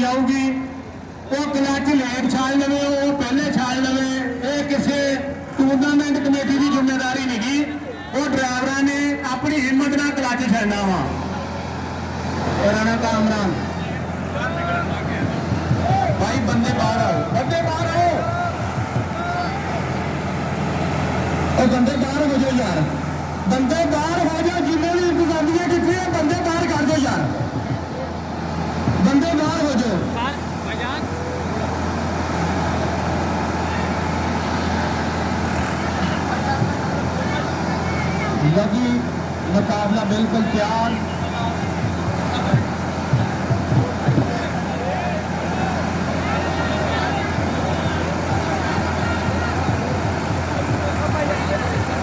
जाऊगी वो clutch late छाल लवे वो पहले छाल लवे ये किसी टूरनामेंट कमेटी की जिम्मेदारी नहीं वो ड्राइवर ने अपनी हिम्मत ना क्लच छड़ना वा राणा कामरान भाई बंदे बाहर आओ बंदे बाहर आओ और बंदे बाहर हो जाओ यार बंदे बाहर हो जाओ जिन्हें भी इंतजामिया कितनी है बंदे बाहर कर दो यार बंदे बाहर हो जाओ लगी मुकाबला बिल्कुल तैयार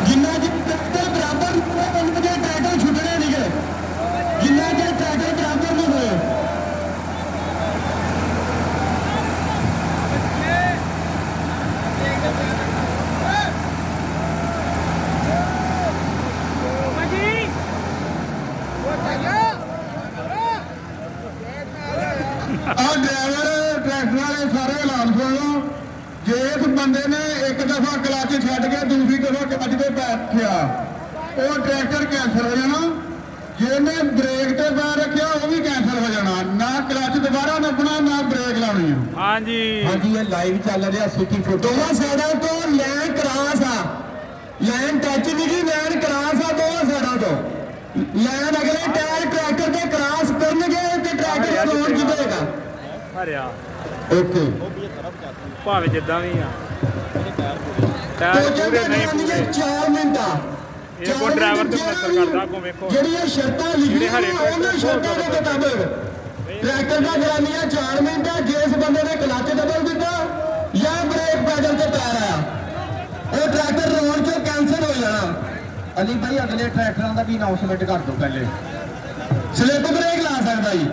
जिन्ना चर ट्रैक्टर बराबर उनके ट्रैक्टर छुटने नहीं गए जिन्ना चर ट्रैक्टर बराबर नहीं हुए ड्राइवर ट्रैक्टर वाले सारे ऐलान सुन लो जिस बंदे ने एक दफा क्लच छड़ के दूसरी दफा क्लच पे बैठा वो ट्रैक्टर कैंसल हो जाना जिन्हें ब्रेक ते पैर रखा वो भी कैंसल हो जाना ना क्लच दोबारा नपना ना ब्रेक लानी है। हाँ जी ये लाइव चल रहा सिटी फुट दोनों साइडों तो लैन क्रॉस आ लैन टच नहीं की लैन क्रॉस आ दोनों साइडों तो लैन अगले टायर ट्रैक्टर के क्रॉस करनगे ते ट्रैक्टर का रोड जितेगा हरिया ओके भावे जिद्दां भी आ टायर पूरे नहीं पूरे 4 मिनट आ ये को ड्राइवर ते मसर करदा को वेखो जेडी शर्तां लिखी हरे ਉਹਨਾਂ ਸ਼ਰਤਾਂ ਦੇ ਮੁਤਾਬਕ ट्रैक्टर का चलानिया 4 मिनट है जिस बंदे ने क्लच दबल दिता या ब्रेक पैडल ते पैर आया वो ट्रैक्टर रोड चो कैंसल हो जाना। अली भाई अगले ट्रैक्टरां दा भी अनाउंसमेंट कर दो पहले स्लिप ब्रेक ला सकदा जी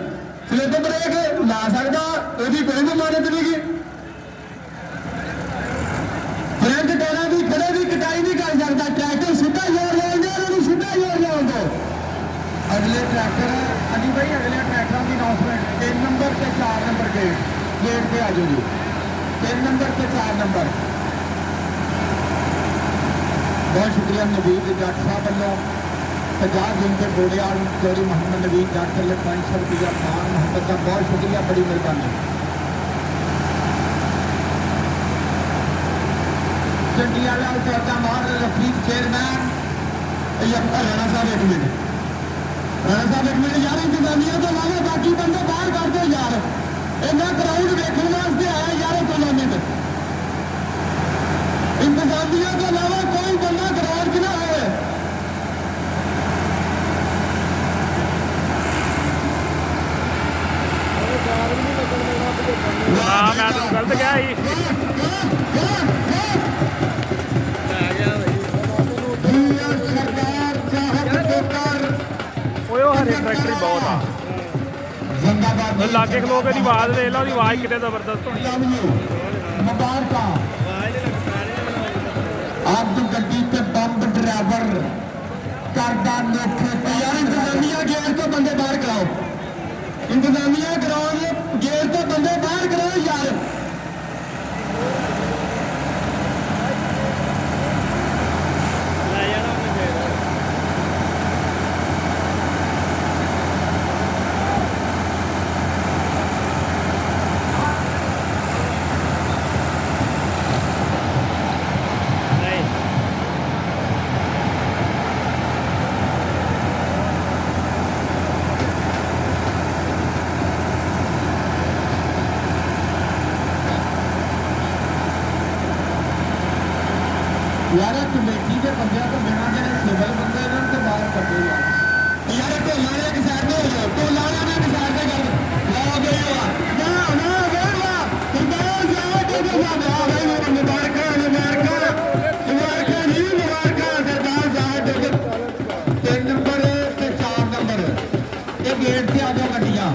स्लिप ब्रेक ला सकदा ओदी कोई जमानत नहीं की फ्रंट टायरां दी खड़े दी कटाई नहीं कर सकदा ट्रैक्टर सीधा जोर लाउण दे ओनू सीधा जोर लाउण दो। अगले ट्रैक्टर अली भाई अगले ट्रैक्टरां दी अनाउंसमेंट 3 नंबर ते 4 नंबर गेट पे आ जाओ जी 3 नंबर ते 4 नंबर। बहुत शुक्रिया नवीद जट साहब वालों 50 दिन के बोड़ियाल चौधरी मोहम्मद नवीद जट वाले 500 रुपया खान मोहम्मद का बहुत शुक्रिया बड़ी मेहरबानी। चंडीगढ़ चौथा मार रफीक चेयरमैन राणा साहब एक मिनट राणा साहब एक मिनट यार इंतजामिया तो लावे बाकी बंदे बाहर कर दो यार इन्ना क्राउड देखने वास्ते आया यार टूर्नामेंट इंतजामिया के अलावा कोई बंदा ग्राउंड च ना आए। मैं तो गलत गया हरे ट्रैक्टर बहुत आ लागे खलो के आवाज ले लो आवाज कितने जबरदस्त होनी अब गड्डी ते बंब ड्राइवर करदा नोखे यार इंतजामिया गेट तो बंदे बाहर कराओ इंतजामिया ग्राउंड गेट तो बंदे बाहर कराओ यार यार कमेटी के बंदे तो बिना जो सिविल बंदे तो बाहर कटे यार ढोला ने एक साइड हो जाओ ढोला ने एक साइड से कर ला गई ना ना गया सरदार साहब के साथ आ भाई मुबारक मुबारक मुबारक नहीं मुबारक सरदार साहब 3 नंबर ते 4 नंबर ये गेट से आ जाओ गड्डियां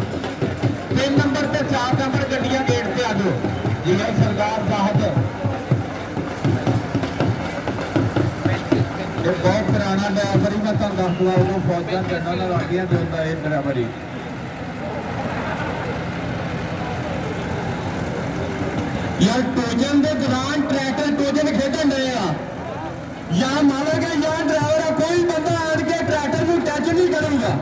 3 नंबर ते 4 नंबर गड्डियां गेट से आ जाओ जी सरदार साहब बहुत पुराना ड्राइवर ही मैं तुम दस दूँ उन्होंने फौजा चढ़ना लागियां तो ये ड्राइवर ही ਯਾਰ ਟੋਜਨ ਦੇ ਦੌਰਾਨ ਟਰੈਕਟਰ ਟੋਜਨ ਖੇਡਣ ਡਏ ਆ ਜਾਂ ਮੰਨ ਲਓ ਕਿ ਜਾਂ ਡਰਾਈਵਰ ਆ ਕੋਈ ਬੰਦਾ ਆਣ ਕੇ ਟਰੈਕਟਰ ਨੂੰ ਟੱਚ ਨਹੀਂ ਕਰੂਗਾ